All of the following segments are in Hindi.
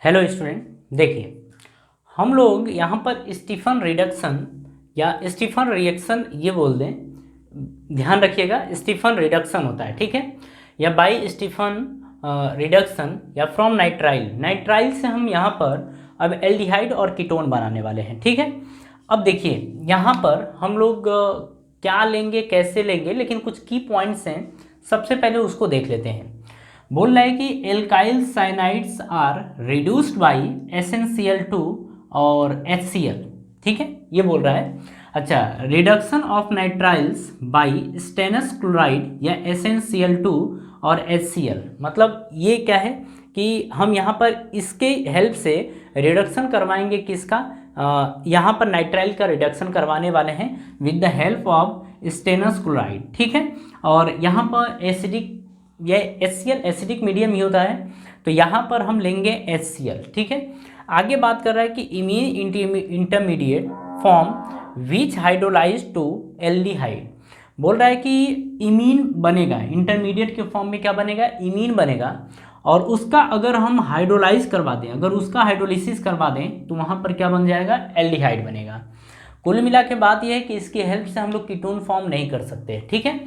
हेलो स्टूडेंट, देखिए हम लोग यहाँ पर स्टीफन रिडक्शन या स्टीफन रिएक्शन ये बोल दें, ध्यान रखिएगा स्टीफन रिडक्शन होता है, ठीक है, या बाई स्टीफन रिडक्शन या फ्रॉम नाइट्राइल। नाइट्राइल से हम यहाँ पर अब एल्डिहाइड और कीटोन बनाने वाले हैं, ठीक है। अब देखिए यहाँ पर हम लोग क्या लेंगे, कैसे लेंगे, लेकिन कुछ की पॉइंट्स हैं, सबसे पहले उसको देख लेते हैं। बोल रहा है कि alkyl cyanides are reduced by SnCl2 और HCl, ठीक है, ये बोल रहा है। अच्छा, reduction of nitriles by stannous chloride या SnCl2 और HCl, मतलब ये क्या है कि हम यहाँ पर इसके हेल्प से रिडक्शन करवाएंगे, किसका, यहाँ पर नाइट्राइल का रिडक्शन करवाने वाले हैं with the help of stannous chloride, ठीक है। और यहाँ पर एसिडिक, यह HCl एसिडिक मीडियम ही होता है, तो यहाँ पर हम लेंगे HCl, ठीक है। आगे बात कर रहा है कि imine intermediate form which hydrolyse to aldehyde. बोल रहा है कि इमीन बनेगा, इंटरमीडिएट के फॉर्म में क्या बनेगा, इमीन बनेगा, और उसका अगर हम हाइड्रोलाइज करवा दें, अगर उसका हाइड्रोलिसिस करवा दें तो वहाँ पर क्या बन जाएगा, एल्डिहाइड बनेगा। कुल मिला के बात यह है कि इसकी हेल्प से हम लोग कीटोन फॉर्म नहीं कर सकते, ठीक है।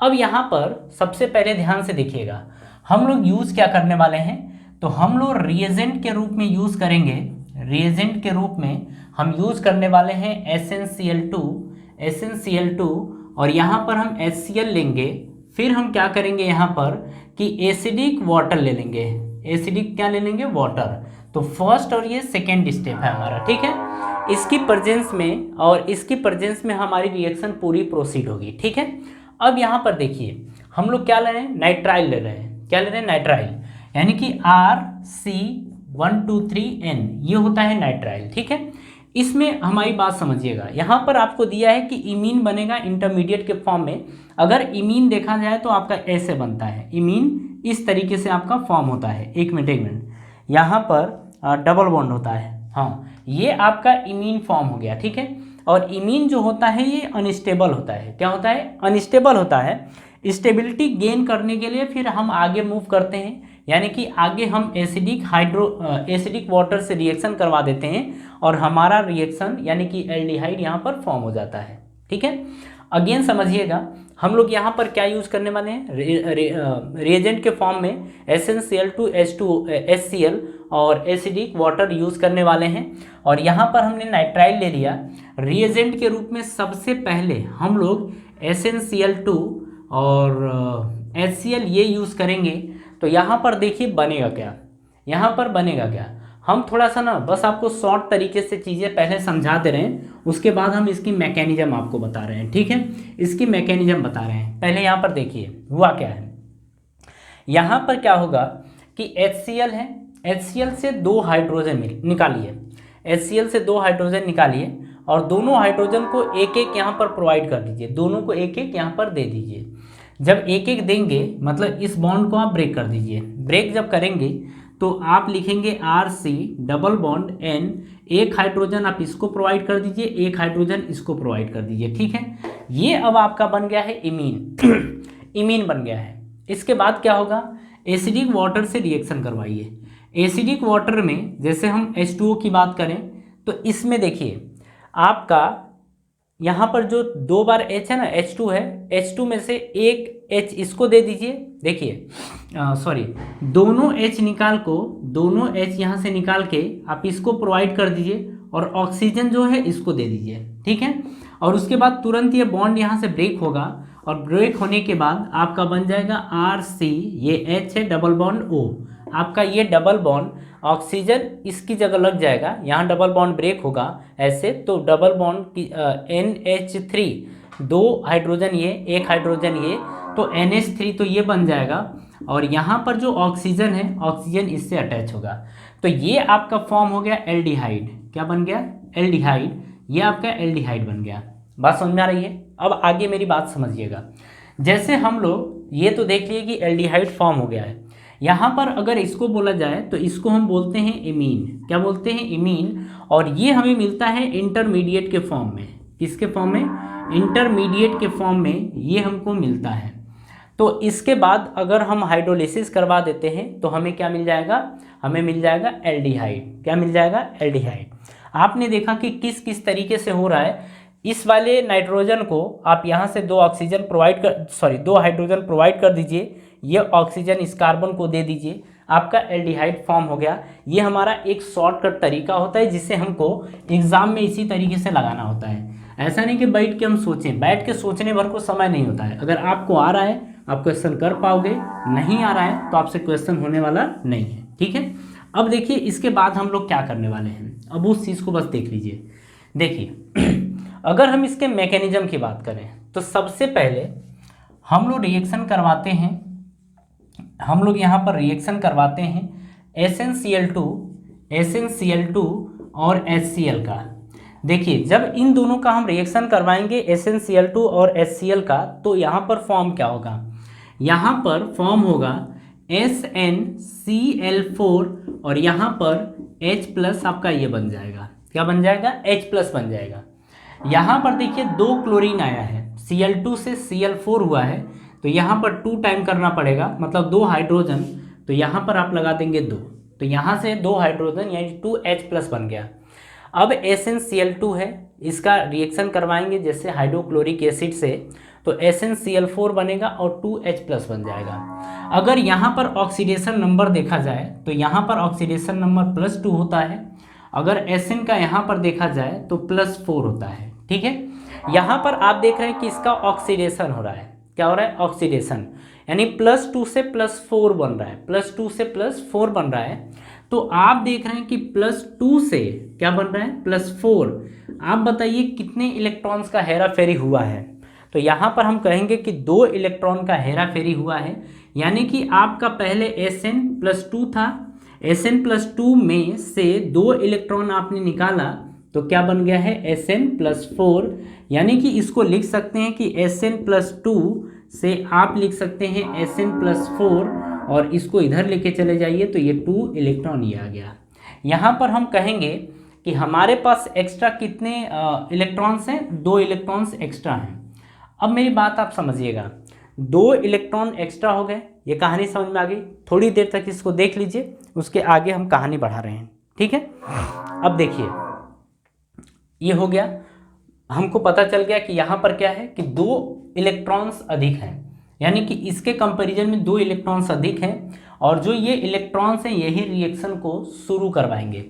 अब यहाँ पर सबसे पहले ध्यान से देखिएगा, हम लोग यूज़ क्या करने वाले हैं, तो हम लोग रिएजेंट के रूप में यूज़ करेंगे, रिएजेंट के रूप में हम यूज़ करने वाले हैं SnCl2 और यहाँ पर हम HCl लेंगे। फिर हम क्या करेंगे यहाँ पर कि एसिडिक वाटर ले लेंगे, एसिडिक क्या ले लेंगे, वाटर। तो फर्स्ट और ये सेकेंड स्टेप है हमारा, ठीक है। इसकी प्रेजेंस में और इसकी प्रेजेंस में हमारी रिएक्शन पूरी प्रोसीड होगी, ठीक है। अब यहाँ पर देखिए हम लोग क्या ले रहे हैं, नाइट्राइल ले रहे हैं, क्या ले रहे हैं, नाइट्राइल, यानी कि RC123N, ये होता है नाइट्राइल, ठीक है। इसमें हमारी बात समझिएगा, यहाँ पर आपको दिया है कि इमीन बनेगा इंटरमीडिएट के फॉर्म में। अगर इमीन देखा जाए तो आपका ऐसे बनता है, इमीन इस तरीके से आपका फॉर्म होता है। एक मिनट, यहाँ पर डबल बॉन्ड होता है, हाँ, ये आपका इमीन फॉर्म हो गया, ठीक है। और इमीन जो होता है ये अनस्टेबल होता है, क्या होता है, अनस्टेबल होता है। स्टेबिलिटी गेन करने के लिए फिर हम आगे मूव करते हैं, यानी कि आगे हम एसिडिक वाटर से रिएक्शन करवा देते हैं और हमारा रिएक्शन यानी कि एल्डिहाइड यहाँ पर फॉर्म हो जाता है, ठीक है। अगेन समझिएगा, हम लोग यहाँ पर क्या यूज़ करने वाले हैं, रिएजेंट के फॉर्म में SnCl2 HCl और एसिडिक वाटर यूज़ करने वाले हैं। और यहाँ पर हमने नाइट्राइल ले लिया रिएजेंट के रूप में। सबसे पहले हम लोग SnCl2 और HCl ये यूज़ करेंगे। तो यहाँ पर देखिए बनेगा क्या, यहाँ पर बनेगा क्या, हम थोड़ा सा ना बस आपको शॉर्ट तरीके से चीज़ें पहले समझा दे रहे हैं, उसके बाद हम इसकी मैकेनिज्म आपको बता रहे हैं, ठीक है। इसकी मैकेनिज्म बता रहे हैं। पहले यहाँ पर देखिए हुआ क्या है, यहाँ पर क्या होगा कि HCl है, HCl से 2 हाइड्रोजन निकालिए, HCl से 2 हाइड्रोजन निकालिए और दोनों हाइड्रोजन को एक एक यहाँ पर प्रोवाइड कर दीजिए, दोनों को एक एक यहाँ पर दे दीजिए। जब एक एक देंगे मतलब इस बॉन्ड को आप ब्रेक कर दीजिए। ब्रेक जब करेंगे तो आप लिखेंगे RC डबल बॉन्ड N, एक हाइड्रोजन आप इसको प्रोवाइड कर दीजिए, एक हाइड्रोजन इसको प्रोवाइड कर दीजिए, ठीक है। ये अब आपका बन गया है इमीन इमीन बन गया है। इसके बाद क्या होगा, एसिडिक वाटर से रिएक्शन करवाइए। एसिडिक वाटर में जैसे हम H2O की बात करें तो इसमें देखिए आपका यहाँ पर जो 2 बार H है ना, H2 है, H2 में से एक H इसको दे दीजिए। देखिए सॉरी, दोनों H निकाल को, दोनों H यहाँ से निकाल के आप इसको प्रोवाइड कर दीजिए और ऑक्सीजन जो है इसको दे दीजिए, ठीक है। और उसके बाद तुरंत ये बॉन्ड यहाँ से ब्रेक होगा और ब्रेक होने के बाद आपका बन जाएगा RC, ये H है, डबल बॉन्ड O, आपका ये डबल बॉन्ड ऑक्सीजन इसकी जगह लग जाएगा, यहाँ डबल बॉन्ड ब्रेक होगा ऐसे, तो डबल बॉन्ड की NH3, 2 हाइड्रोजन ये, एक हाइड्रोजन ये, तो NH3 तो ये बन जाएगा। और यहाँ पर जो ऑक्सीजन है, ऑक्सीजन इससे अटैच होगा, तो ये आपका फॉर्म हो गया एल्डिहाइड। क्या बन गया, एल्डिहाइड, ये आपका एल्डिहाइड बन गया। बात समझ में आ रही है। अब आगे मेरी बात समझिएगा, जैसे हम लोग ये तो देख लिए कि एल्डिहाइड फॉर्म हो गया है, यहाँ पर अगर इसको बोला जाए तो इसको हम बोलते हैं इमीन। क्या बोलते हैं, इमीन। और ये हमें मिलता है इंटरमीडिएट के फॉर्म में। किसके फॉर्म में, इंटरमीडिएट के फॉर्म में ये हमको मिलता है। तो इसके बाद अगर हम हाइड्रोलिसिस करवा देते हैं तो हमें क्या मिल जाएगा, हमें मिल जाएगा एल्डिहाइड। क्या मिल जाएगा, एल्डिहाइड। आपने देखा कि किस किस तरीके से हो रहा है। इस वाले नाइट्रोजन को आप यहाँ से दो हाइड्रोजन प्रोवाइड कर दीजिए, ये ऑक्सीजन इस कार्बन को दे दीजिए, आपका एल्डिहाइड फॉर्म हो गया। ये हमारा एक शॉर्टकट तरीका होता है जिसे हमको एग्जाम में इसी तरीके से लगाना होता है। ऐसा नहीं कि बैठ के हम सोचें, बैठ के सोचने भर को समय नहीं होता है। अगर आपको आ रहा है आप क्वेश्चन कर पाओगे, नहीं आ रहा है तो आपसे क्वेश्चन होने वाला नहीं है। ठीक है, अब देखिए इसके बाद हम लोग क्या करने वाले हैं, अब उस चीज़ को बस देख लीजिए। देखिए अगर हम इसके मैकेनिज्म की बात करें तो सबसे पहले हम लोग रिएक्शन करवाते हैं, हम लोग यहाँ पर रिएक्शन करवाते हैं SnCl2 और HCl का। देखिए जब इन दोनों का हम रिएक्शन करवाएंगे SnCl2 और HCl का, तो यहाँ पर फॉर्म क्या होगा, यहाँ पर फॉर्म होगा SnCl4 और यहाँ पर H+ आपका ये बन जाएगा, क्या बन जाएगा, H+ बन जाएगा। यहाँ पर देखिए 2 क्लोरीन आया है, Cl2 से Cl4 हुआ है, तो यहाँ पर 2 टाइम करना पड़ेगा, मतलब 2 हाइड्रोजन, तो यहाँ पर आप लगा देंगे 2, तो यहाँ से 2 हाइड्रोजन यानी 2H+ बन गया। अब SnCl2 है, इसका रिएक्शन करवाएंगे जैसे हाइड्रोक्लोरिक एसिड से, तो SnCl4 बनेगा और 2H+ बन जाएगा। अगर यहाँ पर ऑक्सीडेशन नंबर देखा जाए तो यहाँ पर ऑक्सीडेशन नंबर +2 होता है, अगर Sn का यहाँ पर देखा जाए तो +4 होता है। ठीक है, यहाँ पर आप देख रहे हैं कि इसका ऑक्सीडेशन हो रहा है, क्या हो रहा है, ऑक्सीडेशन, यानी +2 से +4 बन रहा है, +2 से +4 बन रहा है। तो आप देख रहे हैं कि +2 से क्या बन रहा है, +4। आप बताइए कितने इलेक्ट्रॉन्स का हेरा फेरी हुआ है, तो यहाँ पर हम कहेंगे कि 2 इलेक्ट्रॉन का हेरा फेरी हुआ है, यानी कि आपका पहले Sn+2 था, Sn+2 में से 2 इलेक्ट्रॉन आपने निकाला तो क्या बन गया है, Sn+4, यानी कि इसको लिख सकते हैं कि Sn+2 से आप लिख सकते हैं Sn+4 और इसको इधर लेके चले जाइए तो ये 2 इलेक्ट्रॉन ये आ गया। यहाँ पर हम कहेंगे कि हमारे पास एक्स्ट्रा कितने इलेक्ट्रॉन्स हैं, 2 इलेक्ट्रॉन्स एक्स्ट्रा हैं। अब मेरी बात आप समझिएगा, 2 इलेक्ट्रॉन एक्स्ट्रा हो गए, ये कहानी समझ में आ गई। थोड़ी देर तक इसको देख लीजिए, उसके आगे हम कहानी बढ़ा रहे हैं। ठीक है, अब देखिए ये हो गया, हमको पता चल गया कि यहाँ पर क्या है कि 2 इलेक्ट्रॉन्स अधिक हैं, यानी कि इसके कंपैरिजन में 2 इलेक्ट्रॉन्स अधिक हैं, और जो ये इलेक्ट्रॉन्स हैं यही रिएक्शन को शुरू करवाएंगे।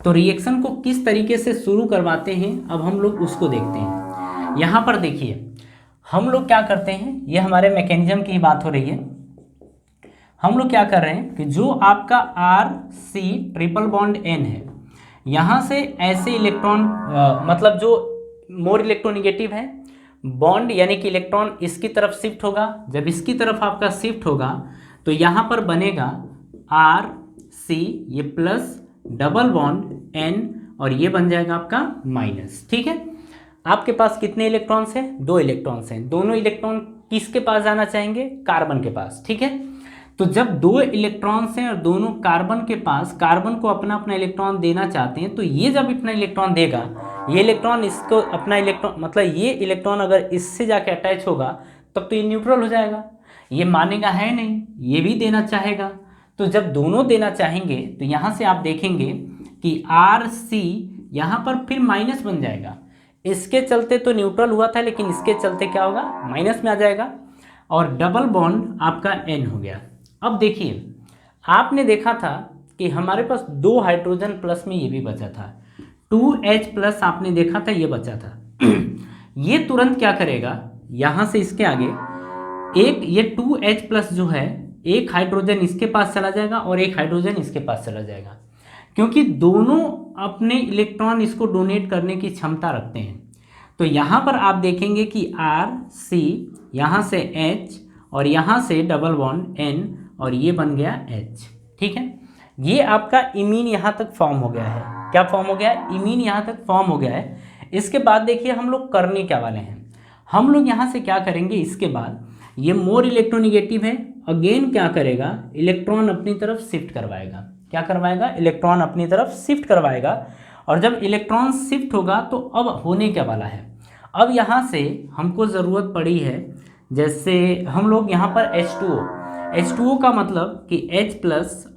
तो रिएक्शन को किस तरीके से शुरू करवाते हैं अब हम लोग उसको देखते हैं। यहाँ पर देखिए हम लोग क्या करते हैं, ये हमारे मैकेनिज्म की बात हो रही है। हम लोग क्या कर रहे हैं कि जो आपका RC∧N है, यहाँ से ऐसे इलेक्ट्रॉन मतलब जो मोर इलेक्ट्रोनिगेटिव है, बॉन्ड यानी कि इलेक्ट्रॉन इसकी तरफ शिफ्ट होगा, जब इसकी तरफ आपका शिफ्ट होगा तो यहाँ पर बनेगा RC, ये प्लस डबल बॉन्ड N और ये बन जाएगा आपका माइनस। ठीक है, आपके पास कितने इलेक्ट्रॉन्स हैं, 2 इलेक्ट्रॉन्स हैं, दोनों इलेक्ट्रॉन किसके पास जाना चाहेंगे, कार्बन के पास। ठीक है, तो जब 2 इलेक्ट्रॉन्स हैं और दोनों कार्बन के पास, कार्बन को अपना अपना इलेक्ट्रॉन देना चाहते हैं, तो ये जब अपना इलेक्ट्रॉन देगा, ये इलेक्ट्रॉन इसको अपना इलेक्ट्रॉन, मतलब ये इलेक्ट्रॉन अगर इससे जाके अटैच होगा तब तो ये न्यूट्रल हो जाएगा, ये मानेगा है नहीं, ये भी देना चाहेगा। तो जब दोनों देना चाहेंगे तो यहाँ से आप देखेंगे कि RC यहाँ पर फिर माइनस बन जाएगा, इसके चलते तो न्यूट्रल हुआ था लेकिन इसके चलते क्या होगा, माइनस में आ जाएगा, और डबल बॉन्ड आपका N हो गया। अब देखिए आपने देखा था कि हमारे पास 2 हाइड्रोजन प्लस में ये भी बचा था, 2H+ आपने देखा था ये बचा था। ये तुरंत क्या करेगा, यहाँ से इसके आगे एक ये 2H+ जो है, एक हाइड्रोजन इसके पास चला जाएगा और एक हाइड्रोजन इसके पास चला जाएगा, क्योंकि दोनों अपने इलेक्ट्रॉन इसको डोनेट करने की क्षमता रखते हैं। तो यहाँ पर आप देखेंगे कि RC, यहाँ से H और यहाँ से डबल बॉन्ड N और ये बन गया H। ठीक है, ये आपका इमीन यहाँ तक फॉर्म हो गया है। क्या फॉर्म हो गया है, इमीन यहाँ तक फॉर्म हो गया है। इसके बाद देखिए हम लोग करने क्या वाले हैं, हम लोग यहाँ से क्या करेंगे, इसके बाद ये मोर इलेक्ट्रोनिगेटिव है, अगेन क्या करेगा, इलेक्ट्रॉन अपनी तरफ शिफ्ट करवाएगा। क्या करवाएगा, इलेक्ट्रॉन अपनी तरफ शिफ्ट करवाएगा, और जब इलेक्ट्रॉन शिफ्ट होगा तो अब होने क्या वाला है, अब यहाँ से हमको ज़रूरत पड़ी है जैसे हम लोग यहाँ पर H2O का मतलब कि H+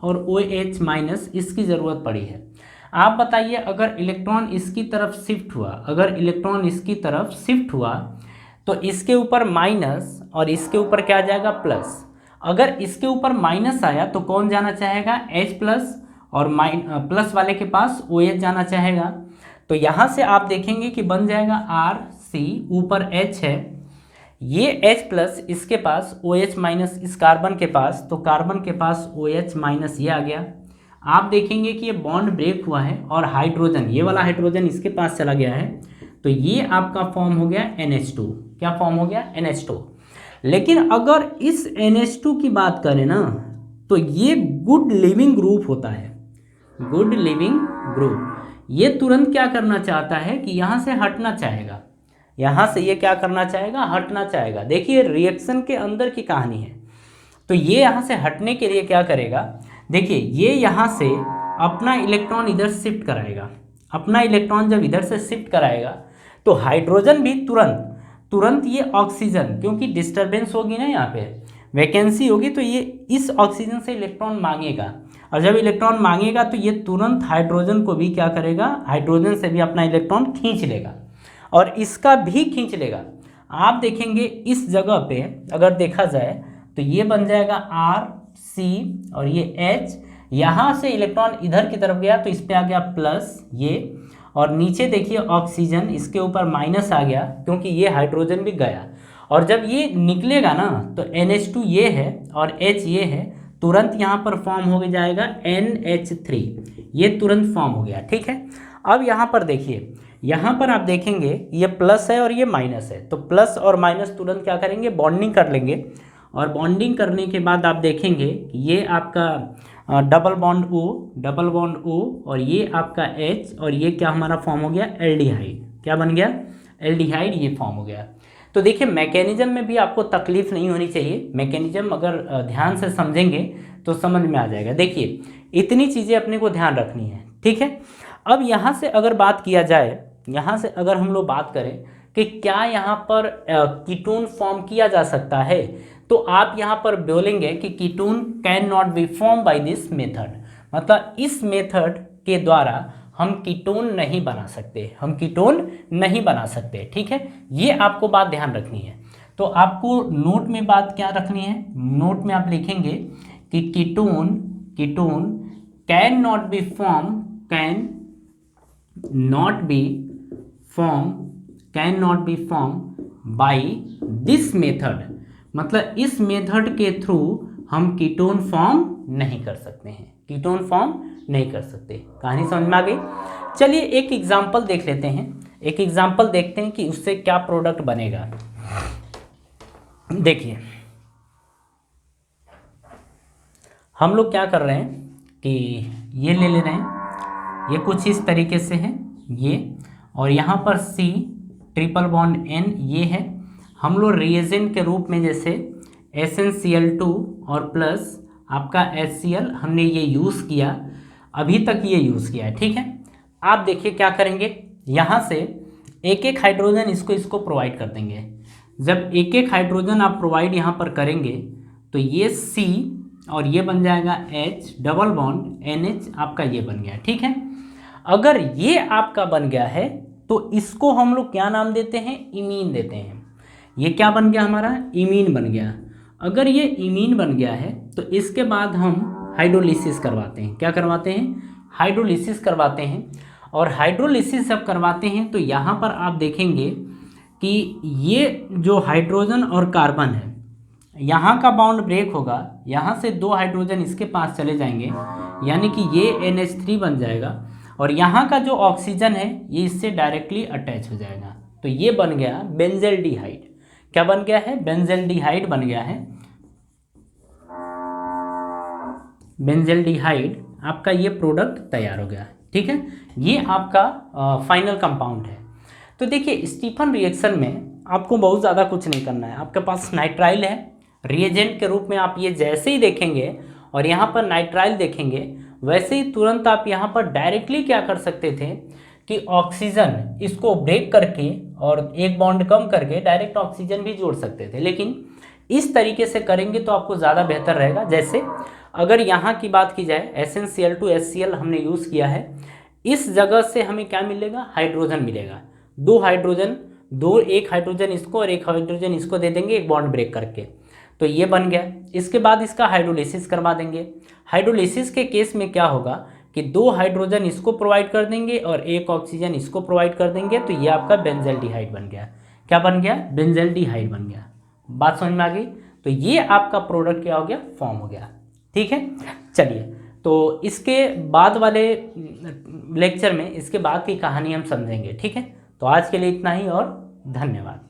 और OH- इसकी ज़रूरत पड़ी है। आप बताइए, अगर इलेक्ट्रॉन इसकी तरफ शिफ्ट हुआ तो इसके ऊपर माइनस और इसके ऊपर क्या आ जाएगा, प्लस। अगर इसके ऊपर माइनस आया तो कौन जाना चाहेगा, H+ और प्लस वाले के पास OH जाना चाहेगा। तो यहाँ से आप देखेंगे कि बन जाएगा RC, ऊपर H है, ये H+ इसके पास OH- इस कार्बन के पास, तो कार्बन के पास OH- ये आ गया। आप देखेंगे कि ये बॉन्ड ब्रेक हुआ है और हाइड्रोजन, ये वाला हाइड्रोजन इसके पास चला गया है, तो ये आपका फॉर्म हो गया NH2। क्या फॉर्म हो गया, NH2। लेकिन अगर इस NH2 की बात करें ना, तो ये गुड लिविंग ग्रुप होता है, गुड लिविंग ग्रुप। ये तुरंत क्या करना चाहता है कि यहाँ से हटना चाहेगा, यहाँ से ये क्या करना चाहेगा, हटना चाहेगा। देखिए रिएक्शन के अंदर की कहानी है। तो ये यहाँ से हटने के लिए क्या करेगा, देखिए ये यहाँ से अपना इलेक्ट्रॉन इधर शिफ्ट कराएगा। अपना इलेक्ट्रॉन जब इधर से शिफ्ट कराएगा तो हाइड्रोजन भी तुरंत ये ऑक्सीजन, क्योंकि डिस्टर्बेंस होगी ना, यहाँ पे वैकेंसी होगी, तो ये इस ऑक्सीजन से इलेक्ट्रॉन मांगेगा, और जब इलेक्ट्रॉन मांगेगा तो ये तुरंत हाइड्रोजन को भी क्या करेगा, हाइड्रोजन से भी अपना इलेक्ट्रॉन खींच लेगा और इसका भी खींच लेगा। आप देखेंगे इस जगह पे अगर देखा जाए तो ये बन जाएगा RC और ये H, यहाँ से इलेक्ट्रॉन इधर की तरफ गया तो इस पे आ गया प्लस ये, और नीचे देखिए ऑक्सीजन, इसके ऊपर माइनस आ गया क्योंकि ये हाइड्रोजन भी गया, और जब ये निकलेगा ना तो NH2 ये है और H ये है, तुरंत यहाँ पर फॉर्म हो जाएगा NH3, ये तुरंत फॉर्म हो गया। ठीक है, अब यहाँ पर देखिए, यहाँ पर आप देखेंगे ये प्लस है और ये माइनस है, तो प्लस और माइनस तुरंत क्या करेंगे, बॉन्डिंग कर लेंगे, और बॉन्डिंग करने के बाद आप देखेंगे कि ये आपका डबल बॉन्ड O और ये आपका H, और ये क्या हमारा फॉर्म हो गया, एल्डिहाइड। क्या बन गया, एल्डिहाइड, ये फॉर्म हो गया। तो देखिए मैकेनिज्म में भी आपको तकलीफ नहीं होनी चाहिए, मैकेनिज्म अगर ध्यान से समझेंगे तो समझ में आ जाएगा। देखिए इतनी चीज़ें अपने को ध्यान रखनी है। ठीक है, अब यहाँ से अगर बात किया जाए, यहाँ से अगर हम लोग बात करें कि क्या यहाँ पर कीटोन फॉर्म किया जा सकता है, तो आप यहाँ पर बोलेंगे कि ketone can not be form by this method, मतलब इस मेथड के द्वारा हम कीटोन नहीं बना सकते, ठीक है, ये आपको बात ध्यान रखनी है। तो आपको नोट में बात क्या रखनी है, नोट में आप लिखेंगे कि ketone can not be form by this method, मतलब इस मेथड के थ्रू हम कीटोन फॉर्म नहीं कर सकते हैं, कहानी समझ में आ गई। चलिए एक एग्जांपल देख लेते हैं, कि उससे क्या प्रोडक्ट बनेगा। देखिए हम लोग क्या कर रहे हैं कि ये ले रहे हैं, ये कुछ इस तरीके से है ये, और यहाँ पर C ट्रिपल बॉन्ड N ये है। हम लोग रिएजेंट के रूप में जैसे SnCl2 और प्लस आपका HCl हमने ये यूज़ किया, अभी तक ये यूज़ किया है। ठीक है, आप देखिए क्या करेंगे, यहाँ से एक एक हाइड्रोजन इसको प्रोवाइड कर देंगे। जब एक एक हाइड्रोजन आप प्रोवाइड यहाँ पर करेंगे तो ये C और ये बन जाएगा H डबल बॉन्ड NH, आपका ये बन गया। ठीक है, अगर ये आपका बन गया है तो इसको हम लोग क्या नाम देते हैं, इमीन देते हैं। ये क्या बन गया हमारा, इमीन बन गया। अगर ये इमीन बन गया है तो इसके बाद हम हाइड्रोलिसिस करवाते हैं। क्या करवाते हैं, हाइड्रोलिसिस करवाते हैं। और हाइड्रोलिसिस जब करवाते हैं तो यहाँ पर आप देखेंगे कि ये जो हाइड्रोजन और कार्बन है, यहाँ का बाउंड ब्रेक होगा, यहाँ से 2 हाइड्रोजन इसके पास चले जाएंगे, यानी कि ये NH3 बन जाएगा, और यहाँ का जो ऑक्सीजन है ये इससे डायरेक्टली अटैच हो जाएगा, तो ये बन गया बेंजेल्डिहाइड। क्या बन गया है, बेंजेल्डिहाइड बन गया है। बेंजेल्डिहाइड आपका ये प्रोडक्ट तैयार हो गया। ठीक है, ये आपका फाइनल कंपाउंड है। तो देखिए स्टीफन रिएक्शन में आपको बहुत ज़्यादा कुछ नहीं करना है, आपके पास नाइट्राइल है, रिएजेंट के रूप में आप ये जैसे ही देखेंगे और यहाँ पर नाइट्राइल देखेंगे, वैसे ही तुरंत आप यहाँ पर डायरेक्टली क्या कर सकते थे कि ऑक्सीजन इसको ब्रेक करके और एक बॉन्ड कम करके डायरेक्ट ऑक्सीजन भी जोड़ सकते थे, लेकिन इस तरीके से करेंगे तो आपको ज़्यादा बेहतर रहेगा। जैसे अगर यहाँ की बात की जाए SnCl2 HCl हमने यूज़ किया है, इस जगह से हमें क्या मिलेगा, हाइड्रोजन मिलेगा। दो हाइड्रोजन, एक हाइड्रोजन इसको और एक हाइड्रोजन इसको दे देंगे एक बॉन्ड ब्रेक करके, तो ये बन गया। इसके बाद इसका हाइड्रोलिसिस करवा देंगे। हाइड्रोलिसिस के केस में क्या होगा कि दो हाइड्रोजन इसको प्रोवाइड कर देंगे और एक ऑक्सीजन इसको प्रोवाइड कर देंगे, तो ये आपका बेंजल्डिहाइड बन गया। क्या बन गया, बेंजल्डिहाइड बन गया। बात समझ में आ गई। तो ये आपका प्रोडक्ट क्या हो गया, फॉर्म हो गया। ठीक है, चलिए तो इसके बाद वाले लेक्चर में इसके बाद की कहानी हम समझेंगे। ठीक है, तो आज के लिए इतना ही और धन्यवाद।